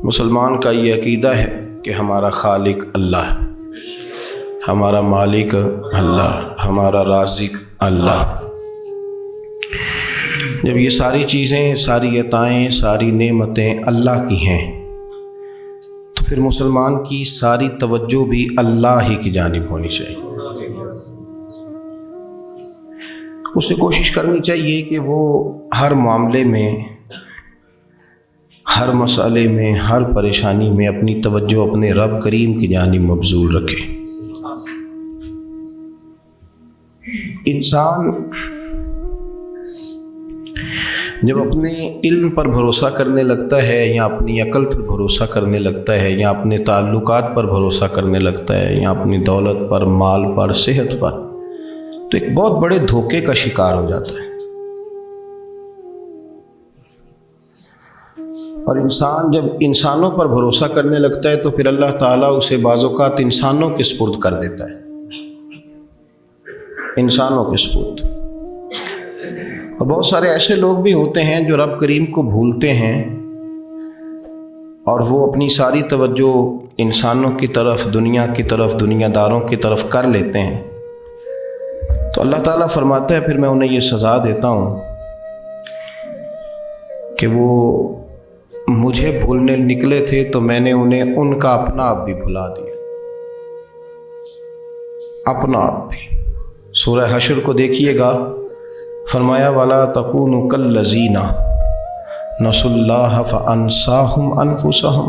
مسلمان کا یہ عقیدہ ہے کہ ہمارا خالق اللہ ہے، ہمارا مالک اللہ، ہمارا رازق اللہ۔ جب یہ ساری چیزیں، ساری عطائیں، ساری نعمتیں اللہ کی ہیں تو پھر مسلمان کی ساری توجہ بھی اللہ ہی کی جانب ہونی چاہیے۔ اسے کوشش کرنی چاہیے کہ وہ ہر معاملے میں، ہر مسئلے میں، ہر پریشانی میں اپنی توجہ اپنے رب کریم کی جانب مبذول رکھے۔ انسان جب اپنے علم پر بھروسہ کرنے لگتا ہے، یا اپنی عقل پر بھروسہ کرنے لگتا ہے، یا اپنے تعلقات پر بھروسہ کرنے لگتا ہے، یا اپنی دولت پر، مال پر، صحت پر، تو ایک بہت بڑے دھوکے کا شکار ہو جاتا ہے۔ اور انسان جب انسانوں پر بھروسہ کرنے لگتا ہے تو پھر اللہ تعالیٰ اسے بعض اوقات انسانوں کے سپرد کر دیتا ہے، انسانوں کے سپرد۔ اور بہت سارے ایسے لوگ بھی ہوتے ہیں جو رب کریم کو بھولتے ہیں اور وہ اپنی ساری توجہ انسانوں کی طرف، دنیا کی طرف، دنیا داروں کی طرف کر لیتے ہیں، تو اللہ تعالیٰ فرماتا ہے پھر میں انہیں یہ سزا دیتا ہوں کہ وہ مجھے بھولنے نکلے تھے تو میں نے انہیں ان کا اپنا آپ بھی بھلا دیا، اپنا آپ بھی۔ سورہ حشر کو دیکھیے گا، فرمایا وَلَا تَكُونُوا كَالَّذِينَ نَسُوا اللَّهَ فَأَنسَاهُمْ أَنفُسَهُمْ۔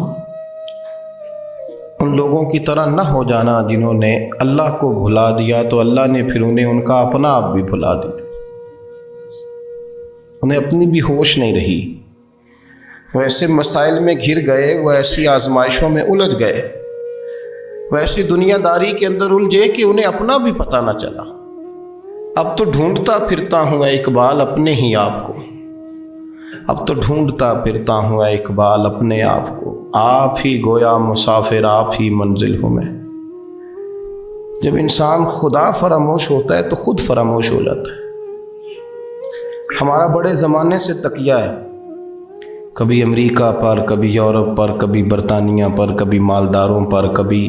ان لوگوں کی طرح نہ ہو جانا جنہوں نے اللہ کو بھلا دیا تو اللہ نے پھر انہیں ان کا اپنا آپ بھی بھلا دیا، انہیں اپنی بھی ہوش نہیں رہی، وہ ایسے مسائل میں گھر گئے، وہ ایسی آزمائشوں میں الجھ گئے، وہ ایسی دنیا داری کے اندر الجھے کہ انہیں اپنا بھی پتہ نہ چلا۔ اب تو ڈھونڈتا پھرتا ہوں اے اقبال اپنے ہی آپ کو، اب تو ڈھونڈتا پھرتا ہوں اے اقبال اپنے آپ کو، آپ ہی گویا مسافر، آپ ہی منزل ہوں میں۔ جب انسان خدا فراموش ہوتا ہے تو خود فراموش ہو جاتا ہے۔ ہمارا بڑے زمانے سے تقیہ ہے، کبھی امریکہ پر، کبھی یورپ پر، کبھی برطانیہ پر، کبھی مالداروں پر، کبھی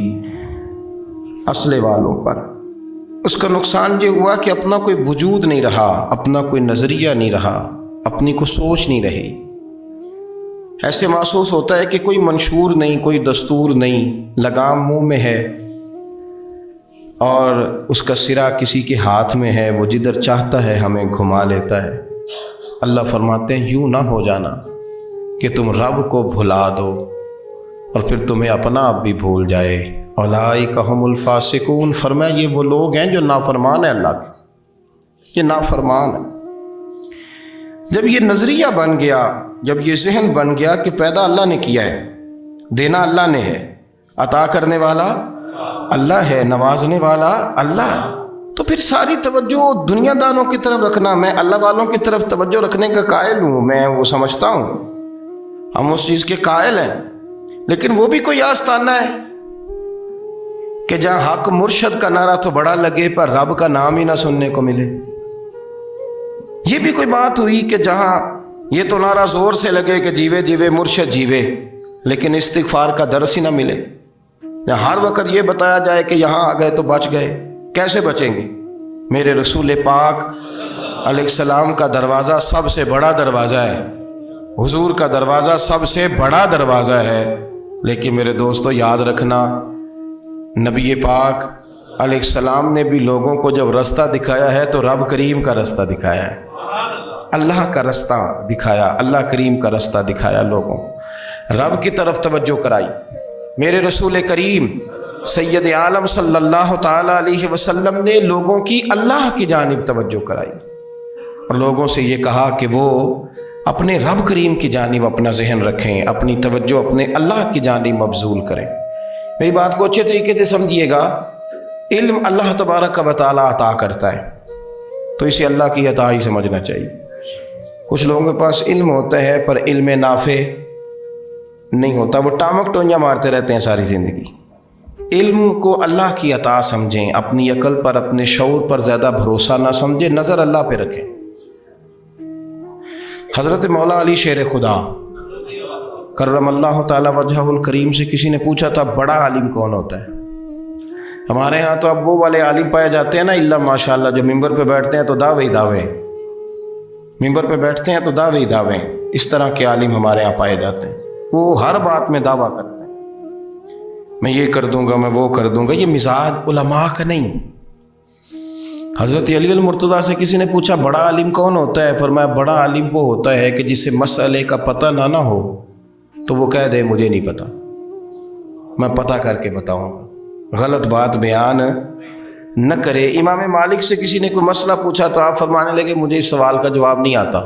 اسلحے والوں پر۔ اس کا نقصان یہ ہوا کہ اپنا کوئی وجود نہیں رہا، اپنا کوئی نظریہ نہیں رہا، اپنی کوئی سوچ نہیں رہی۔ ایسے محسوس ہوتا ہے کہ کوئی منشور نہیں، کوئی دستور نہیں، لگام منہ میں ہے اور اس کا سرا کسی کے ہاتھ میں ہے، وہ جدھر چاہتا ہے ہمیں گھما لیتا ہے۔ اللہ فرماتے ہیں یوں نہ ہو جانا کہ تم رب کو بھلا دو اور پھر تمہیں اپنا آپ بھی بھول جائے۔ اولئک ھم الفاسقون، فرمایا یہ وہ لوگ ہیں جو نافرمان ہیں اللہ کے، یہ نافرمان ہے۔ جب یہ نظریہ بن گیا، جب یہ ذہن بن گیا کہ پیدا اللہ نے کیا ہے، دینا اللہ نے ہے، عطا کرنے والا اللہ ہے، نوازنے والا اللہ ہے، تو پھر ساری توجہ دنیا داروں کی طرف رکھنا، میں اللہ والوں کی طرف توجہ رکھنے کا قائل ہوں، میں وہ سمجھتا ہوں، ہم اس چیز کے قائل ہیں، لیکن وہ بھی کوئی آستانہ ہے کہ جہاں حق مرشد کا نعرہ تو بڑا لگے پر رب کا نام ہی نہ سننے کو ملے۔ یہ بھی کوئی بات ہوئی کہ جہاں یہ تو نعرہ زور سے لگے کہ جیوے جیوے مرشد جیوے، لیکن استغفار کا درس ہی نہ ملے۔ جہاں ہر وقت یہ بتایا جائے کہ یہاں آ گئے تو بچ گئے، کیسے بچیں گے؟ میرے رسول پاک علیہ السلام کا دروازہ سب سے بڑا دروازہ ہے، حضور کا دروازہ سب سے بڑا دروازہ ہے، لیکن میرے دوستو یاد رکھنا، نبی پاک علیہ السلام نے بھی لوگوں کو جب رستہ دکھایا ہے تو رب کریم کا رستہ دکھایا ہے، اللہ کا رستہ دکھایا، اللہ کریم کا رستہ دکھایا، لوگوں رب کی طرف توجہ کرائی۔ میرے رسول کریم سید عالم صلی اللہ تعالیٰ علیہ وسلم نے لوگوں کی اللہ کی جانب توجہ کرائی اور لوگوں سے یہ کہا کہ وہ اپنے رب کریم کی جانب اپنا ذہن رکھیں، اپنی توجہ اپنے اللہ کی جانب مبذول کریں۔ میری بات کو اچھے طریقے سے سمجھیے گا، علم اللہ تبارک و تعالیٰ عطا کرتا ہے تو اسے اللہ کی عطا ہی سمجھنا چاہیے۔ کچھ لوگوں کے پاس علم ہوتا ہے پر علم نافع نہیں ہوتا، وہ ٹامک ٹونجا مارتے رہتے ہیں ساری زندگی، علم کو اللہ کی عطا سمجھیں، اپنی عقل پر اپنے شعور پر زیادہ بھروسہ نہ سمجھیں، نظر اللہ پہ رکھیں۔ حضرت مولا علی شیر خدا کرم اللہ تعالی وجہہ الکریم سے کسی نے پوچھا تھا بڑا عالم کون ہوتا ہے؟ ہمارے ہاں تو اب وہ والے عالم پائے جاتے ہیں نا، اللہ ماشاءاللہ، جو ممبر پہ بیٹھتے ہیں تو دعوے ہی دعوے، ممبر پہ بیٹھتے ہیں تو دعوے ہی دعوے، اس طرح کے عالم ہمارے ہاں پائے جاتے ہیں۔ وہ ہر بات میں دعویٰ کرتے ہیں، میں یہ کر دوں گا، میں وہ کر دوں گا۔ یہ مزاج علماء کا نہیں۔ حضرت علی المرتضیٰ سے کسی نے پوچھا بڑا عالم کون ہوتا ہے؟ فرمایا بڑا عالم وہ ہوتا ہے کہ جسے مسئلے کا پتہ نہ ہو تو وہ کہہ دے مجھے نہیں پتہ، میں پتہ کر کے بتاؤں گا، غلط بات بیان نہ کرے۔ امام مالک سے کسی نے کوئی مسئلہ پوچھا تو آپ فرمانے لگے مجھے اس سوال کا جواب نہیں آتا۔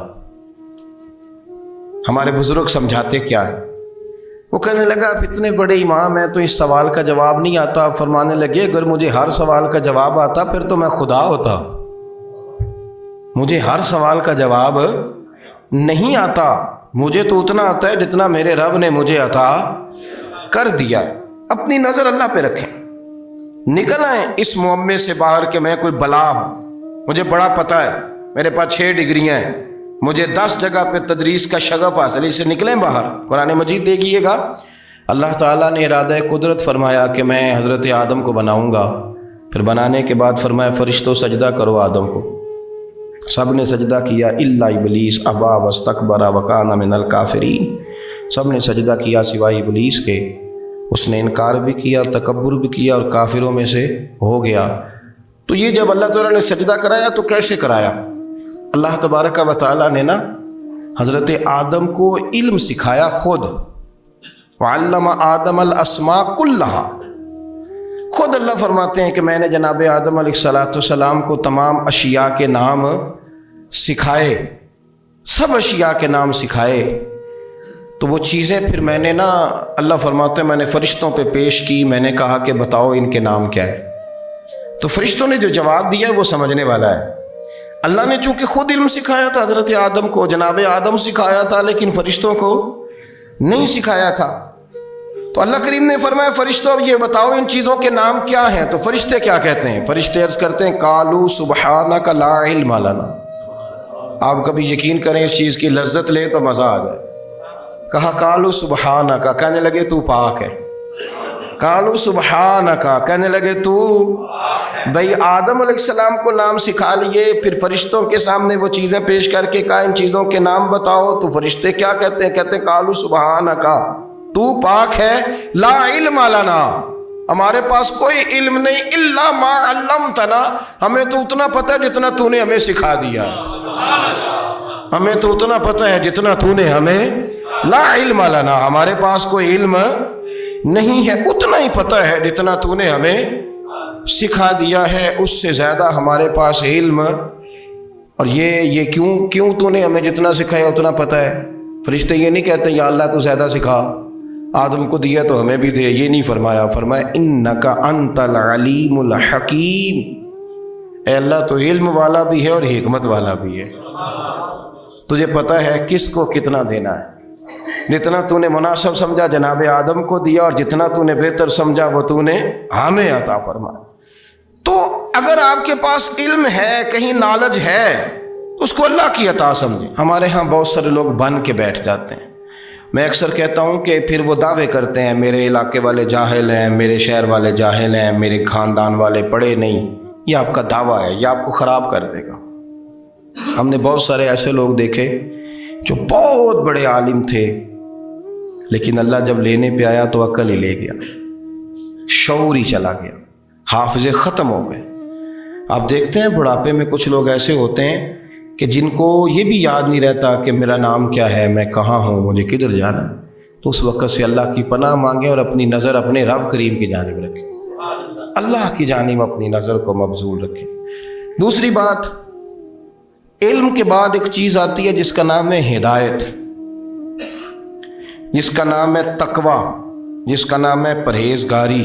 ہمارے بزرگ سمجھاتے کیا ہے؟ وہ کہنے لگا آپ اتنے بڑے امام ہیں تو اس سوال کا جواب نہیں آتا۔ آپ فرمانے لگے اگر مجھے ہر سوال کا جواب آتا پھر تو میں خدا ہوتا، مجھے ہر سوال کا جواب نہیں آتا، مجھے تو اتنا آتا ہے جتنا میرے رب نے مجھے عطا کر دیا۔ اپنی نظر اللہ پہ رکھیں، نکل آئیں اس معمے سے باہر کہ میں کوئی بلا ہوں، مجھے بڑا پتہ ہے، میرے پاس 6 ڈگریاں ہیں، مجھے 10 جگہ پہ تدریس کا شغف حاصل ہے، اس سے نکلیں باہر۔ قرآن مجید دیکھیے گا، اللہ تعالیٰ نے ارادہ قدرت فرمایا کہ میں حضرت آدم کو بناؤں گا، پھر بنانے کے بعد فرمایا فرشتوں سجدہ کرو آدم کو، سب نے سجدہ کیا الا ابلیس ابا واستکبر وکان من الکافرین، سب نے سجدہ کیا سوائے ابلیس کے، اس نے انکار بھی کیا، تکبر بھی کیا اور کافروں میں سے ہو گیا۔ تو یہ جب اللہ تعالیٰ نے سجدہ کرایا تو کیسے کرایا؟ اللہ تبارک و تعالیٰ نے نا حضرت آدم کو علم سکھایا خود، وعلم آدم الاسماء کلہا، خود اللہ فرماتے ہیں کہ میں نے جناب آدم علیہ السلام کو تمام اشیاء کے نام سکھائے، سب اشیاء کے نام سکھائے۔ تو وہ چیزیں پھر میں نے نا، اللہ فرماتے ہیں میں نے فرشتوں پہ پیش کی، میں نے کہا کہ بتاؤ ان کے نام کیا ہے، تو فرشتوں نے جو جواب دیا ہے وہ سمجھنے والا ہے۔ اللہ نے چونکہ خود علم سکھایا تھا حضرت آدم کو، جناب آدم سکھایا تھا، لیکن فرشتوں کو نہیں سکھایا تھا۔ تو اللہ کریم نے فرمایا فرشتوں اب یہ بتاؤ ان چیزوں کے نام کیا ہیں؟ تو فرشتے کیا کہتے ہیں؟ فرشتے عرض کرتے ہیں قالوا سبحانک لا علم لنا۔ آپ کبھی یقین کریں اس چیز کی لذت لیں تو مزہ آ جائے۔ کہا قالوا سبحانک، کہنے لگے تو پاک ہے، قالوا سبحانک، کہنے لگے تو بھئی آدم علیہ السلام کو نام سکھا لیے، پھر فرشتوں کے سامنے وہ چیزیں پیش کر کے کہا ان چیزوں کے نام بتاؤ، تو فرشتے کیا کہتے ہیں؟ کہتے ہیں قالوا سبحانک، تو پاک ہے، لا علم لنا، ہمارے پاس کوئی علم نہیں، الا ما علمتنا، ہمیں تو اتنا پتہ ہے جتنا تو نے ہمیں سکھا دیا، ہمیں تو اتنا پتہ ہے جتنا تو نے ہمیں، لا علم لنا، ہمارے پاس کوئی علم نہیں ہے، اتنا ہی پتہ ہے جتنا تو نے ہمیں سکھا دیا ہے، اس سے زیادہ ہمارے پاس علم، اور یہ کیوں تو نے ہمیں جتنا سکھایا اتنا پتہ ہے۔ فرشتے یہ نہیں کہتے یا اللہ تو زیادہ سکھا، آدم کو دیا تو ہمیں بھی دے، یہ نہیں فرمایا، فرمایا انک انت العلیم الحکیم، اے اللہ تو علم والا بھی ہے اور حکمت والا بھی ہے، تجھے پتہ ہے کس کو کتنا دینا ہے، جتنا تو نے مناسب سمجھا جناب آدم کو دیا، اور جتنا تو نے بہتر سمجھا وہ تو نے ہمیں عطا فرمایا۔ تو اگر آپ کے پاس علم ہے، کہیں نالج ہے، اس کو اللہ کی عطا سمجھیں۔ ہمارے ہاں بہت سارے لوگ بن کے بیٹھ جاتے ہیں، میں اکثر کہتا ہوں کہ پھر وہ دعوے کرتے ہیں میرے علاقے والے جاہل ہیں، میرے شہر والے جاہل ہیں، میرے خاندان والے پڑھے نہیں، یہ آپ کا دعویٰ ہے، یہ آپ کو خراب کر دے گا۔ ہم نے بہت سارے ایسے لوگ دیکھے جو بہت بڑے عالم تھے، لیکن اللہ جب لینے پہ آیا تو عقل ہی لے گیا، شعور ہی چلا گیا، حافظے ختم ہو گئے۔ آپ دیکھتے ہیں بڑھاپے میں کچھ لوگ ایسے ہوتے ہیں کہ جن کو یہ بھی یاد نہیں رہتا کہ میرا نام کیا ہے، میں کہاں ہوں، مجھے کدھر جانا ہے۔ تو اس وقت سے اللہ کی پناہ مانگیں اور اپنی نظر اپنے رب کریم کی جانب رکھیں، اللہ کی جانب اپنی نظر کو مبذول رکھیں۔ دوسری بات، علم کے بعد ایک چیز آتی ہے جس کا نام ہے ہدایت، جس کا نام ہے تقوی، جس کا نام ہے پرہیزگاری،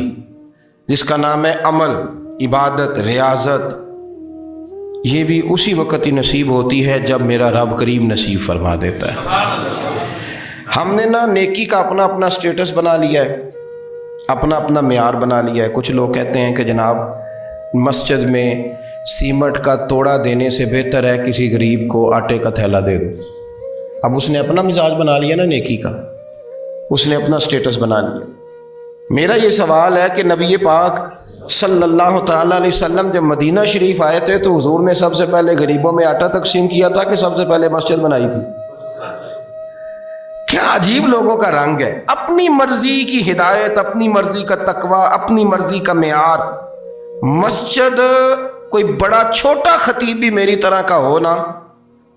جس کا نام ہے عمل، عبادت، ریاضت۔ یہ بھی اسی وقت ہی نصیب ہوتی ہے جب میرا رب کریم نصیب فرما دیتا ہے۔ ہم نے نا نیکی کا اپنا اپنا سٹیٹس بنا لیا ہے، اپنا اپنا معیار بنا لیا ہے۔ کچھ لوگ کہتے ہیں کہ جناب مسجد میں سیمنٹ کا توڑا دینے سے بہتر ہے کسی غریب کو آٹے کا تھیلا دے دو۔ اب اس نے اپنا مزاج بنا لیا نا نیکی کا، اس نے اپنا سٹیٹس بنا لیا۔ میرا یہ سوال ہے کہ نبی پاک صلی اللہ تعالیٰ علیہ وسلم جب مدینہ شریف آئے تھے تو حضور نے سب سے پہلے غریبوں میں آٹا تقسیم کیا تھا کہ سب سے پہلے مسجد بنائی تھی؟ کیا عجیب لوگوں کا رنگ ہے، اپنی مرضی کی ہدایت، اپنی مرضی کا تقوی، اپنی مرضی کا معیار۔ مسجد کوئی بڑا چھوٹا خطیب بھی میری طرح کا ہو نا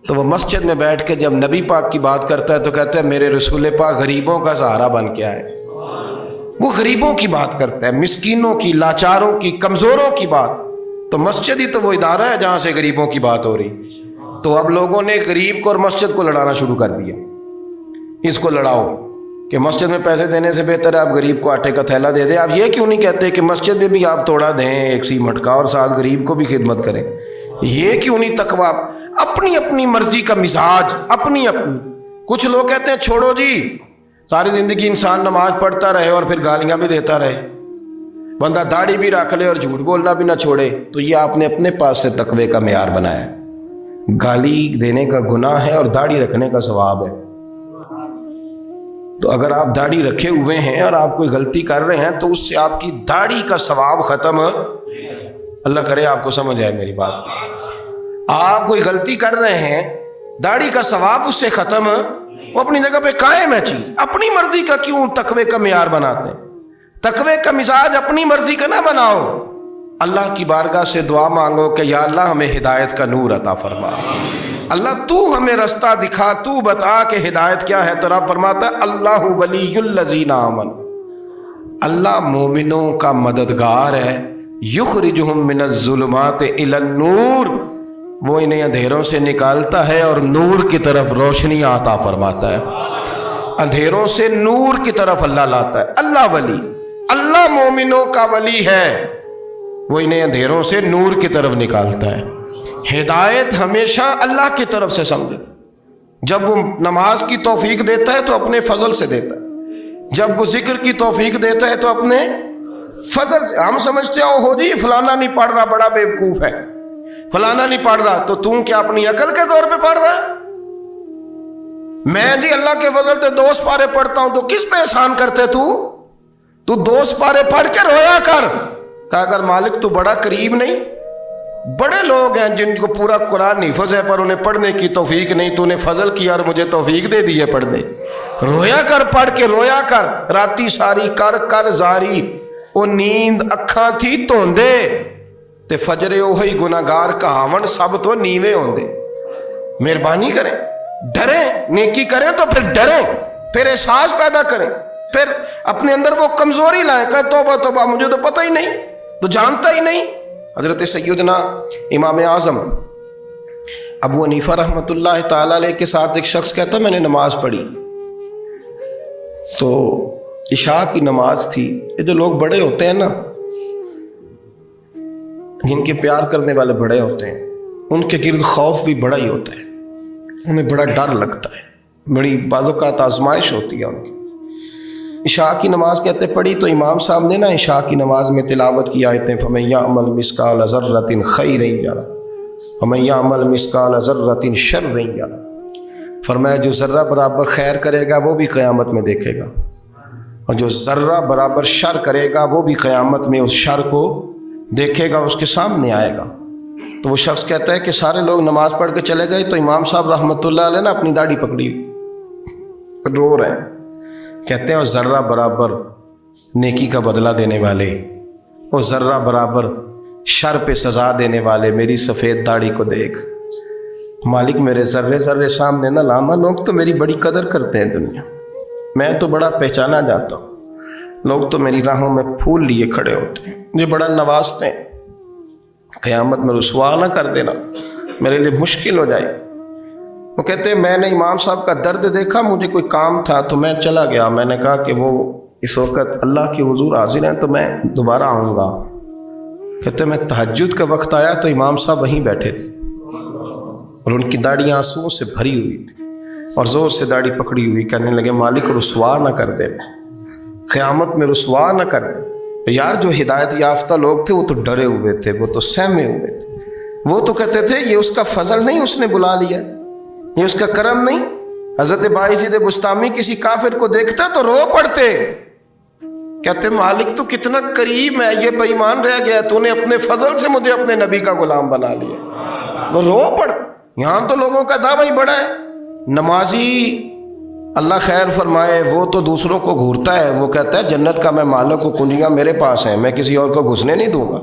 تو وہ مسجد میں بیٹھ کے جب نبی پاک کی بات کرتا ہے تو کہتا ہے میرے رسول پاک غریبوں کا سہارا بن کے آئے۔ وہ غریبوں کی بات کرتا ہے، مسکینوں کی، لاچاروں کی، کمزوروں کی بات۔ تو مسجد ہی تو وہ ادارہ ہے جہاں سے غریبوں کی بات ہو رہی۔ تو اب لوگوں نے غریب کو اور مسجد کو لڑانا شروع کر دیا، اس کو لڑاؤ کہ مسجد میں پیسے دینے سے بہتر ہے آپ غریب کو آٹے کا تھیلا دے دیں۔ آپ یہ کیوں نہیں کہتے کہ مسجد میں بھی آپ توڑا دیں ایک سیمنٹ کا اور ساتھ غریب کو بھی خدمت کریں؟ یہ کیوں نہیں تقویٰ؟ اپنی اپنی مرضی کا مزاج، اپنی اپنی۔ کچھ لوگ کہتے ہیں چھوڑو جی، ساری زندگی انسان نماز پڑھتا رہے اور پھر گالیاں بھی دیتا رہے، بندہ داڑھی بھی رکھ لے اور جھوٹ بولنا بھی نہ چھوڑے، تو یہ آپ نے اپنے پاس سے تقوی کا معیار بنایا ہے۔ گالی دینے کا گناہ ہے اور داڑھی رکھنے کا ثواب ہے۔ تو اگر آپ داڑھی رکھے ہوئے ہیں اور آپ کوئی غلطی کر رہے ہیں تو اس سے آپ کی داڑھی کا ثواب ختم، اللہ کرے آپ کو سمجھ آئے میری بات۔ آپ کوئی غلطی کر رہے ہیں، داڑھی کا ثواب اس سے ختم، وہ اپنی جگہ پہ قائم ہے چیز۔ اپنی مرضی کا کیوں تقوی کا معیار بناتے ہیں؟ تقوی کا مزاج اپنی مرضی کا نہ بناؤ، اللہ کی بارگاہ سے دعا مانگو کہ یا اللہ ہمیں ہدایت کا نور عطا فرما، اللہ تو ہمیں رستہ دکھا، تو بتا کہ ہدایت کیا ہے۔ تو رب فرماتا ہے اللہ ولی الذین آمنوا، اللہ مومنوں کا مددگار ہے، یخرجہم من الظلمات الی النور، وہ انہیں اندھیروں سے نکالتا ہے اور نور کی طرف روشنی عطا فرماتا ہے۔ اندھیروں سے نور کی طرف اللہ لاتا ہے۔ اللہ ولی، اللہ مومنوں کا ولی ہے، وہ انہیں اندھیروں سے نور کی طرف نکالتا ہے۔ ہدایت ہمیشہ اللہ کی طرف سے سمجھے۔ جب وہ نماز کی توفیق دیتا ہے تو اپنے فضل سے دیتا ہے، جب وہ ذکر کی توفیق دیتا ہے تو اپنے فضل سے۔ ہم سمجھتے ہو جی فلانا نہیں پڑھ رہا بڑا بیوقوف ہے، فلانا نہیں پڑھ رہا، تو تم کیا اپنی عقل کے زور پہ پڑھ رہا ہے؟ میں جی اللہ کے فضل سے 2 سپارے پڑھتا ہوں، تو کس پہ احسان کرتے تو 2 سپارے پڑھ کے رویا کر، کہا کر مالک تو بڑا قریب نہیں۔ بڑے لوگ ہیں جن کو پورا قرآن حفظ ہے پر انہیں پڑھنے کی توفیق نہیں، تو انہیں فضل کیا اور مجھے توفیق دے دی ہے پڑھنے۔ رویا کر، پڑھ کے رویا کر، راتی ساری کر کر زاری، وہ نیند اکھاں تھی توندے تے فجرے اوہی گناہگار کہاون سب تو نیوے ہوندے۔ مہربانی کریں، ڈریں، نیکی کریں تو پھر ڈریں، پھر احساس پیدا کریں، پھر اپنے اندر وہ کمزوری لائیں کہ توبہ توبہ مجھے تو پتہ ہی نہیں، تو جانتا ہی نہیں۔ حضرت سیدنا امام اعظم ابو حنیفہ رحمۃ اللہ تعالیٰ علیہ کے ساتھ ایک شخص کہتا میں نے نماز پڑھی تو عشاء کی نماز تھی۔ یہ جو لوگ بڑے ہوتے ہیں نا، جن کے پیار کرنے والے بڑے ہوتے ہیں، ان کے گرد خوف بھی بڑا ہی ہوتا ہے، انہیں بڑا ڈر لگتا ہے، بڑی بعض اوقات آزمائش ہوتی ہے ان کی۔ عشاء کی نماز کہتے پڑھی تو امام صاحب نے نا عشاء کی نماز میں تلاوت کی آیتیں فَمَن يَعْمَلْ مِثْقَالَ ذَرَّةٍ خَيْرًا يَرَهُ وَمَن يَعْمَلْ مِثْقَالَ ذَرَّةٍ شَرًّا يَرَهُ، فرمایا جو ذرہ برابر خیر کرے گا وہ بھی قیامت میں دیکھے گا، اور جو ذرہ برابر شر کرے گا وہ بھی قیامت میں اس شر کو دیکھے گا، اس کے سامنے آئے گا۔ تو وہ شخص کہتا ہے کہ سارے لوگ نماز پڑھ کے چلے گئے تو امام صاحب رحمۃ اللہ علیہ نے اپنی داڑھی پکڑی، رو رہے ہیں، کہتے ہیں وہ ذرہ برابر نیکی کا بدلہ دینے والے، وہ ذرہ برابر شر پہ سزا دینے والے میری سفید داڑھی کو دیکھ، مالک میرے ذرے ذرے سامنے نہ لانا، لوگ تو میری بڑی قدر کرتے ہیں دنیا، میں تو بڑا پہچانا جاتا ہوں، لوگ تو میری راہوں میں پھول لیے کھڑے ہوتے ہیں، مجھے بڑا نوازتے ہیں، قیامت میں رسوا نہ کر دینا، میرے لیے مشکل ہو جائے۔ وہ کہتے ہیں میں نے امام صاحب کا درد دیکھا، مجھے کوئی کام تھا تو میں چلا گیا، میں نے کہا کہ وہ اس وقت اللہ کے حضور حاضر ہیں تو میں دوبارہ آؤں گا۔ کہتے ہیں میں تہجد کا وقت آیا تو امام صاحب وہیں بیٹھے تھے اور ان کی داڑھی آنسوؤں سے بھری ہوئی تھی اور زور سے داڑھی پکڑی ہوئی، کہنے لگے مالک رسوا نہ کر دے، قیامت میں رسوا نہ کر دیں۔ یار جو ہدایت یافتہ لوگ تھے وہ تو ڈرے ہوئے تھے، وہ تو سہمے ہوئے تھے، وہ تو کہتے تھے یہ اس کا فضل نہیں اس نے بلا لیا، یہ اس کا کرم نہیں۔ حضرت بایزید بسطامی کسی کافر کو دیکھتا تو رو پڑتے، کہتے مالک تو کتنا کریم ہے، یہ بے ایمان رہ گیا، تو نے اپنے فضل سے مجھے اپنے نبی کا غلام بنا لیا۔ وہ رو پڑ۔ یہاں تو لوگوں کا دعویٰ ہی بڑا ہے، نمازی اللہ خیر فرمائے وہ تو دوسروں کو گھورتا ہے، وہ کہتا ہے جنت کا میں مالک ہوں، کنجیاں میرے پاس ہیں، میں کسی اور کو گھسنے نہیں دوں گا۔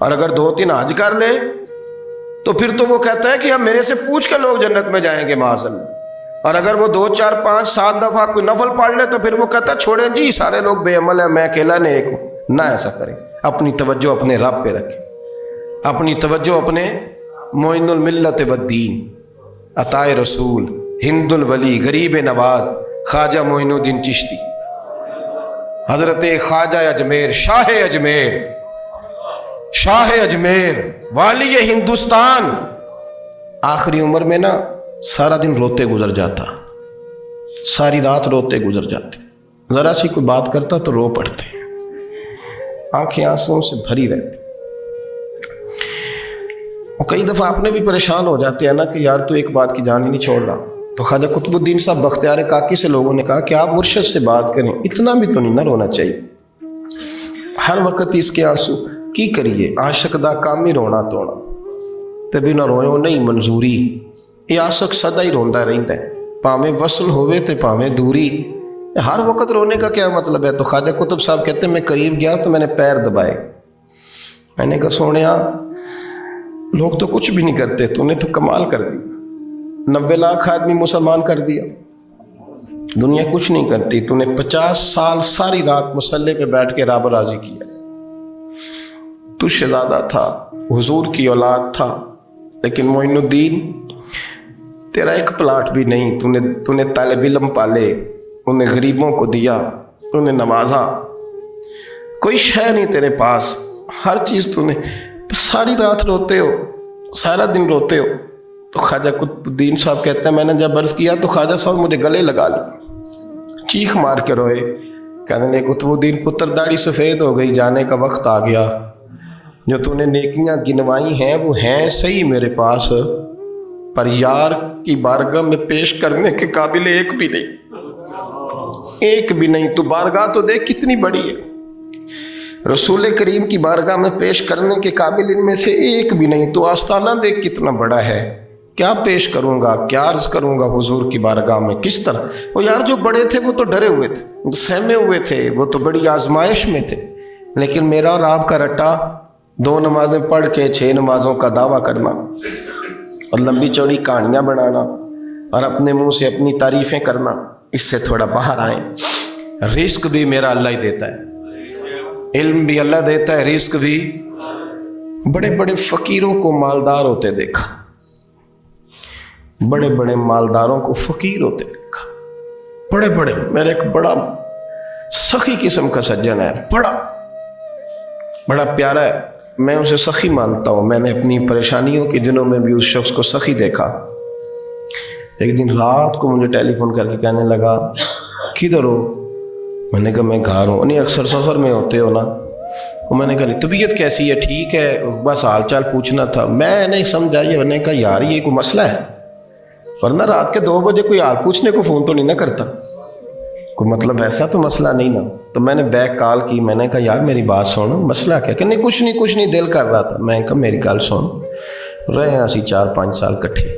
اور اگر 2-3 حج کر لے تو پھر تو وہ کہتا ہے کہ اب میرے سے پوچھ کے لوگ جنت میں جائیں گے معاذ اللہ۔ اور اگر وہ 2 4 5 7 دفعہ کوئی نفل پڑھ لے تو پھر وہ کہتا ہے چھوڑیں جی سارے لوگ بے عمل ہیں، میں اکیلا نیک ہوں۔ نہ ایسا کریں، اپنی توجہ اپنے رب پہ رکھیں، اپنی توجہ اپنے معین الملت والدین، عطائے رسول، ہند الولی، غریب نواز، خواجہ معین الدین چشتی، حضرت خواجہ اجمیر، شاہ اجمیر، شاہ اجمیر، والی ہندوستان۔ آخری عمر میں نا سارا دن روتے گزر جاتا، ساری رات روتے گزر جاتے، ذرا سی کوئی بات کرتا تو رو پڑتے، آنکھیں آنسوں سے بھری رہتی۔ اور کئی دفعہ آپ نے بھی پریشان ہو جاتے ہیں نا کہ یار تو ایک بات کی جان ہی نہیں چھوڑ رہا۔ تو خواجہ قطب الدین صاحب بختیار کاکی سے لوگوں نے کہا کہ آپ مرشد سے بات کریں، اتنا بھی تو نہیں نہ رونا چاہیے، ہر وقت اس کے آنسو کی کریے، عاشق دا کام ہی رونا توڑا، تبھی نہ روئے نہیں منظوری، یہ عاشق سدا ہی روندا رہتا ہے، پاویں وصل ہوئے تے پاویں دوری، ہر وقت رونے کا کیا مطلب ہے؟ تو خواجہ قطب صاحب کہتے ہیں میں قریب گیا تو میں نے پیر دبائے، میں نے کہا سونیا لوگ تو کچھ بھی نہیں کرتے، تو نے تو کمال کر دی، 90 لاکھ آدمی مسلمان کر دیا، دنیا کچھ نہیں کرتی، تو نے 50 سال ساری رات مصلے پہ بیٹھ کے رب راضی کیا، تو شہزادہ تھا، حضور کی اولاد تھا، لیکن معین الدین تیرا ایک پلاٹ بھی نہیں، تو نے طالب علم پالے، انہیں غریبوں کو دیا، تو نے نوازا، کوئی شے نہیں تیرے پاس، ہر چیز تو نے، ساری رات روتے ہو، سارا دن روتے ہو۔ تو خواجہ قطب الدین صاحب کہتے ہیں میں نے جب عرض کیا تو خواجہ صاحب مجھے گلے لگا لی، چیخ مار کے روئے، کہنے لگے قطب الدین پتر داڑھی سفید ہو گئی، جانے کا وقت آ گیا، جو تو نے نیکیاں گنوائی ہیں وہ ہیں صحیح میرے پاس، پر یار کی بارگاہ میں پیش کرنے کے قابل ایک بھی نہیں، ایک بھی نہیں۔ تو بارگاہ تو دیکھ کتنی بڑی ہے، رسول کریم کی بارگاہ میں پیش کرنے کے قابل ان میں سے ایک بھی نہیں، تو آستانہ دیکھ کتنا بڑا ہے، کیا پیش کروں گا، کیا عرض کروں گا حضور کی بارگاہ میں، کس طرح؟ وہ یار جو بڑے تھے وہ تو ڈرے ہوئے تھے، سہمے ہوئے تھے، وہ تو بڑی آزمائش میں تھے، لیکن میرا اور آپ کا رٹا 2 نمازیں پڑھ کے 6 نمازوں کا دعویٰ کرنا اور لمبی چوڑی کہانیاں بنانا اور اپنے منہ سے اپنی تعریفیں کرنا، اس سے تھوڑا باہر آئیں۔ رزق بھی میرا اللہ ہی دیتا ہے، علم بھی اللہ دیتا ہے، رزق بھی۔ بڑے بڑے فقیروں کو مالدار ہوتے دیکھا، بڑے بڑے مالداروں کو فقیر ہوتے دیکھا، بڑے بڑے، میرا ایک بڑا سخی قسم کا سجن ہے، بڑا پیارا ہے، میں اسے سخی مانتا ہوں، میں نے اپنی پریشانیوں کے دنوں میں بھی اس شخص کو سخی دیکھا۔ ایک دن رات کو مجھے ٹیلی فون کر کے کہنے لگا کدھر ہو؟ میں نے کہا میں گھر ہوں۔ نہیں اکثر سفر میں ہوتے ہو نا؟ میں نے کہا طبیعت کیسی ہے؟ ٹھیک ہے، بس حال چال پوچھنا تھا۔ میں نہیں سمجھا، یہ میں نے کہا یار یہ کوئی مسئلہ ہے، ورنہ رات کے 2 بجے کوئی حال پوچھنے کو فون تو نہیں نہ کرتا، کوئی مطلب ایسا تو مسئلہ نہیں نا؟ تو میں نے بیک کال کی، میں نے کہا یار میری بات سن، مسئلہ کیا؟ کہ نہیں کچھ نہیں دل کر رہا تھا۔ میں نے کہا میری گل سن، رہے ہیں اسی 4-5 سال کٹھے،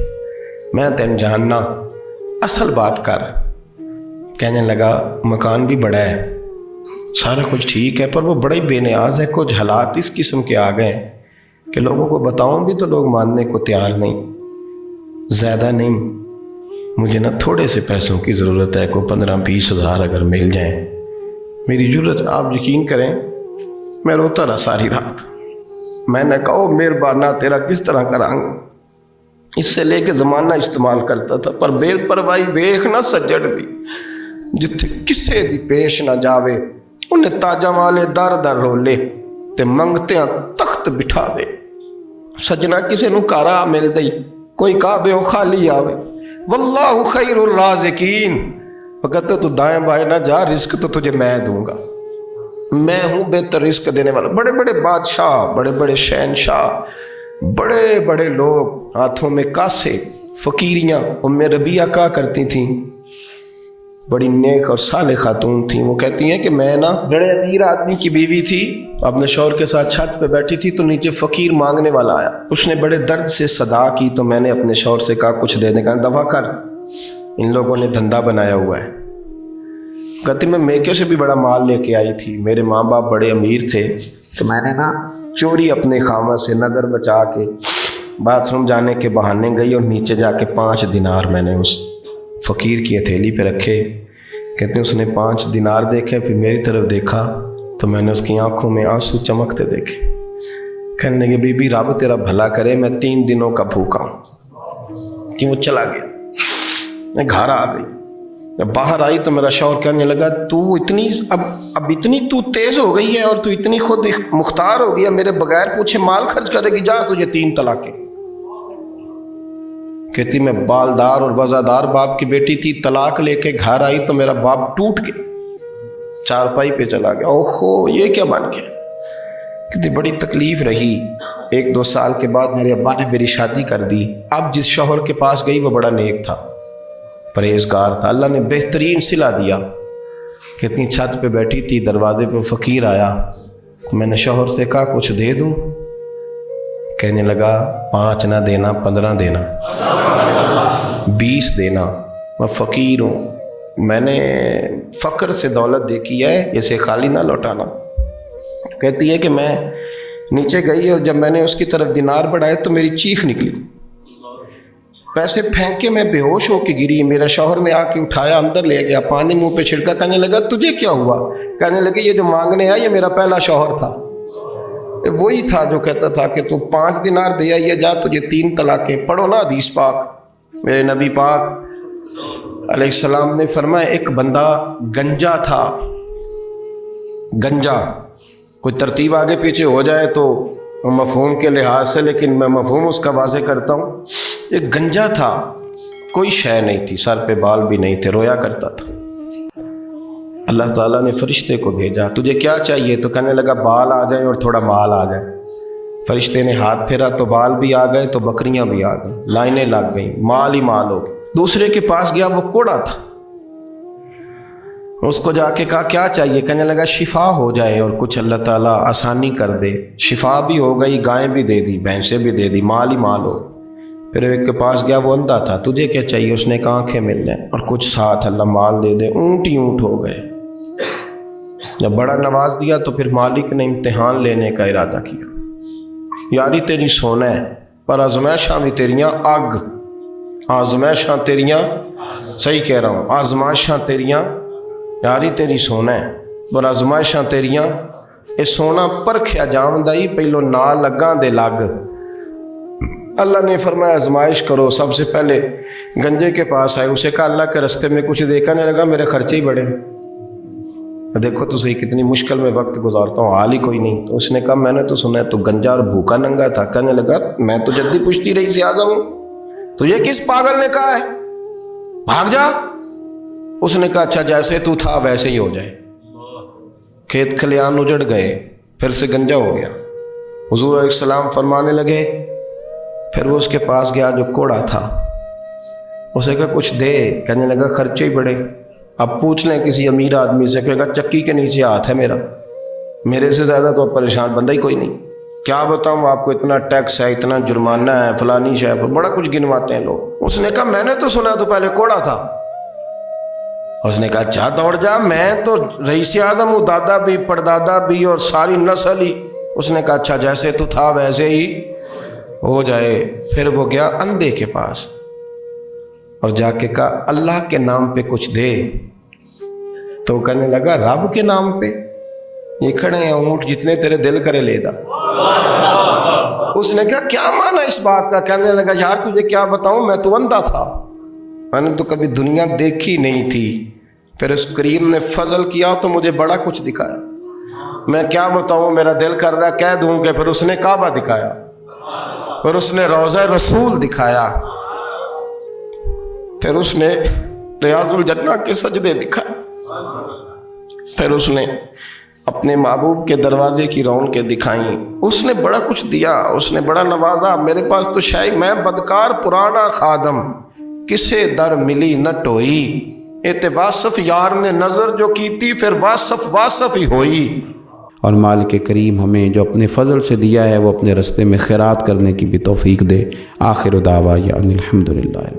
میں تین جاننا، اصل بات کر۔ کہنے لگا مکان بھی بڑا ہے، سارا کچھ ٹھیک ہے، پر وہ بڑا ہی بے نیاز ہے، کچھ حالات اس قسم کے آ گئے ہیں کہ لوگوں کو بتاؤں بھی تو لوگ ماننے کو تیار نہیں، زیادہ نہیں، مجھے نا تھوڑے سے پیسوں کی ضرورت ہے، کوئی 15-20 ہزار اگر مل جائیں، میری ضرورت۔ آپ یقین کریں میں روتا رہا ساری رات۔ میں نے کہا مہربانہ تیرا کس طرح کرانگا، اس سے لے کے زمانہ استعمال کرتا تھا، پر بے پرواہی ویخ نہ سجڑ دی، جتھے کسے دی پیش نہ جاوے، انہیں تاجہ والے در در رولے تے منگتیاں تخت بٹھاوے۔ سجنا کسے نو کارا مل دئی، کوئی کعبے خالی آوے۔ واللہ خیر الرازقین، وہ کہتے تو دائیں بائیں نہ جا، رزق تو تجھے میں دوں گا، میں ہوں بہتر رزق دینے والا۔ بڑے بڑے بادشاہ، بڑے بڑے شہنشاہ، بڑے بڑے لوگ، ہاتھوں میں کاسے، فقیریاں۔ ام ربیعہ کہا کرتی تھیں، بڑی نیک اور صالح خاتون تھیں، وہ کہتی ہیں کہ میں نا بڑے امیر آدمی کی بیوی تھی، اپنے شوہر کے ساتھ چھت پہ بیٹھی تھی تو نیچے فقیر مانگنے والا آیا، اس نے بڑے درد سے صدا کی تو میں نے اپنے شوہر سے کہا کچھ دے دے، کہا دفع کر، ان لوگوں نے دھندا بنایا ہوا ہے۔ کہتی میں میکے سے بھی بڑا مال لے کے آئی تھی، میرے ماں باپ بڑے امیر تھے تو میں نے نا چوری اپنے خامہ سے نظر بچا کے باتھ روم جانے کے بہانے گئی اور نیچے جا کے 5 دینار میں نے اس فقیر کی ہتھیلی پہ رکھے۔ کہتے ہیں اس نے 5 دینار دیکھے، پھر میری طرف دیکھا تو میں نے اس کی آنکھوں میں آنسو چمکتے دیکھے۔ کہنے لگے بی بی رب تیرا بھلا کرے، میں 3 دنوں کا بھوکا ہوں۔ کہ وہ چلا گیا، میں گھر آ گئی، میں باہر آئی تو میرا شوہر کہنے لگا تو اتنی اب اتنی تو تیز ہو گئی ہے اور تو اتنی خود مختار ہو گیا، میرے بغیر پوچھے مال خرچ کرے گی، جا تجھے 3 طلاقیں۔ کہتی میں بالدار اور وزادار باپ کی بیٹی تھی، طلاق لے کے گھر آئی تو میرا باپ ٹوٹ گیا، چارپائی پہ چلا گیا، اوہو یہ کیا بن گیا۔ کہتی بڑی تکلیف رہی، 1-2 سال کے بعد میرے ابا نے میری شادی کر دی۔ اب جس شوہر کے پاس گئی وہ بڑا نیک تھا، پرہیزگار تھا، اللہ نے بہترین صلہ دیا۔ کتنی چھت پہ بیٹھی تھی، دروازے پہ فقیر آیا، میں نے شوہر سے کہا کچھ دے دوں، کہنے لگا 5 نہ دینا، 15 دینا، 20 دینا، میں فقیر ہوں، میں نے فقر سے دولت دیکھی ہے، اسے خالی نہ لوٹانا۔ کہتی ہے کہ میں نیچے گئی اور جب میں نے اس کی طرف دینار بڑھائے تو میری چیخ نکلی، پیسے پھینک کے میں بے ہوش ہو کے گری، میرا شوہر نے آ کے اٹھایا، اندر لے گیا، پانی منہ پہ چھڑکا، کہنے لگا تجھے کیا ہوا؟ کہنے لگے یہ جو مانگنے آیا یہ میرا پہلا شوہر تھا، وہی تھا جو کہتا تھا کہ تو 5 دینار دے آئیے، جا تجھے 3 طلاقیں۔ پڑھو نا حدیث پاک، میرے نبی پاک علیہ السلام نے فرمایا ایک بندہ گنجا تھا، گنجا، کوئی ترتیب آگے پیچھے ہو جائے تو مفہوم کے لحاظ سے، لیکن میں مفہوم اس کا واضح کرتا ہوں، ایک گنجا تھا، کوئی شے نہیں تھی، سر پہ بال بھی نہیں تھے، رویا کرتا تھا۔ اللہ تعالیٰ نے فرشتے کو بھیجا، تجھے کیا چاہیے؟ تو کہنے لگا بال آ جائیں اور تھوڑا مال آ جائے۔ فرشتے نے ہاتھ پھیرا تو بال بھی آ گئے تو بکریاں بھی آ گئیں، لائنیں لگ گئیں، مال ہی مال ہو گئے۔ دوسرے کے پاس گیا، وہ کوڑا تھا، اس کو جا کے کہا کیا چاہیے؟ کہنے لگا شفا ہو جائے اور کچھ اللہ تعالیٰ آسانی کر دے۔ شفا بھی ہو گئی، گائیں بھی دے دی، بھینسیں بھی دے دی، مال ہی مال ہو۔ پھر ایک کے پاس گیا، وہ اندھا تھا، تجھے کیا چاہیے؟ اس نے کہا آنکھیں ملنے اور کچھ ساتھ اللہ مال دے دے۔ اونٹ ہی اونٹ ہو گئے۔ جب بڑا نواز دیا تو پھر مالک نے امتحان لینے کا ارادہ کیا، یاری تیری سونا ہے پر آزمائشاں بھی تیریاں اگ، آزمائشاں تیریاں، صحیح کہہ رہا ہوں، آزمائشاں تیریاں، یاری تیری سونا ہے پر آزمائشاں تیریاں، اے سونا پرکھیا جامدائی پہلو نہ لگاں دے لگ۔ اللہ نے فرمایا آزمائش کرو۔ سب سے پہلے گنجے کے پاس آئے، اسے کہا اللہ کے رستے میں کچھ دیکھا نہیں لگا، میرے خرچے ہی بڑے، دیکھو تو صحیح کتنی مشکل میں وقت گزارتا ہوں، حال ہی کوئی نہیں۔ تو اس نے کہا میں نے تو سنا ہے تو گنجا اور بھوکا ننگا تھا۔ کہنے لگا میں تو جدی پشتی رہی سے اعظم ہوں، تجھے کس پاگل نے کہا ہے بھاگ جا؟ اس نے کہا اچھا جیسے تو تھا ویسے ہی ہو جائے۔ کھیت کھلیان اجڑ گئے، پھر سے گنجا ہو گیا۔ حضور علیہ السلام فرمانے لگے، پھر وہ اس کے پاس گیا جو کوڑا تھا، اسے کہا کچھ دے، کہنے لگا خرچے ہی بڑے۔ اب پوچھ لیں کسی امیر آدمی سے، کہے گا چکی کے نیچے ہاتھ ہے میرا، میرے سے زیادہ تو پریشان بندہ ہی کوئی نہیں، کیا بتاؤں آپ کو، اتنا ٹیکس ہے، اتنا جرمانہ ہے، فلانی شے، بڑا کچھ گنواتے ہیں لوگ۔ اس نے کہا میں نے تو سنا تو پہلے کوڑا تھا۔ اس نے کہا اچھا دوڑ جا، میں تو رئیس اعظم ہوں، دادا بھی پردادا بھی اور ساری نسل ہی۔ اس نے کہا اچھا جیسے تو تھا ویسے ہی ہو جائے۔ پھر وہ گیا اندھے کے پاس اور جا کے کہا اللہ کے نام پہ کچھ دے۔ تو کہنے لگا رب کے نام پہ؟ یہ کھڑے ہیں اونٹ، جتنے تیرے دل کرے لے جا۔ اس نے کہا کیا معنی اس بات کا؟ کہنے لگا یار تجھے کیا بتاؤں، میں تو اندھا تھا، میں نے تو کبھی دنیا دیکھی نہیں تھی، پھر اس کریم نے فضل کیا تو مجھے بڑا کچھ دکھایا، میں کیا بتاؤں، میرا دل کر رہا کہہ دوں کہ پھر اس نے کعبہ دکھایا، پھر اس نے روضہ رسول دکھایا، پھر اس نے ریاض الجنہ کے سجدے دکھائے، پھر اس نے اپنے محبوب کے دروازے کی رونقیں دکھائیں، اس نے بڑا کچھ دیا، اس نے بڑا نوازا۔ میرے پاس تو شاید میں بدکار پرانا خادم، کسے در ملی نہ ٹوئی، ایت واصف یار نے نظر جو کی تھی، پھر واصف ہی ہوئی۔ اور مالک کریم ہمیں جو اپنے فضل سے دیا ہے وہ اپنے رستے میں خیرات کرنے کی بھی توفیق دے۔ آخر دعوانا ان الحمدللہ۔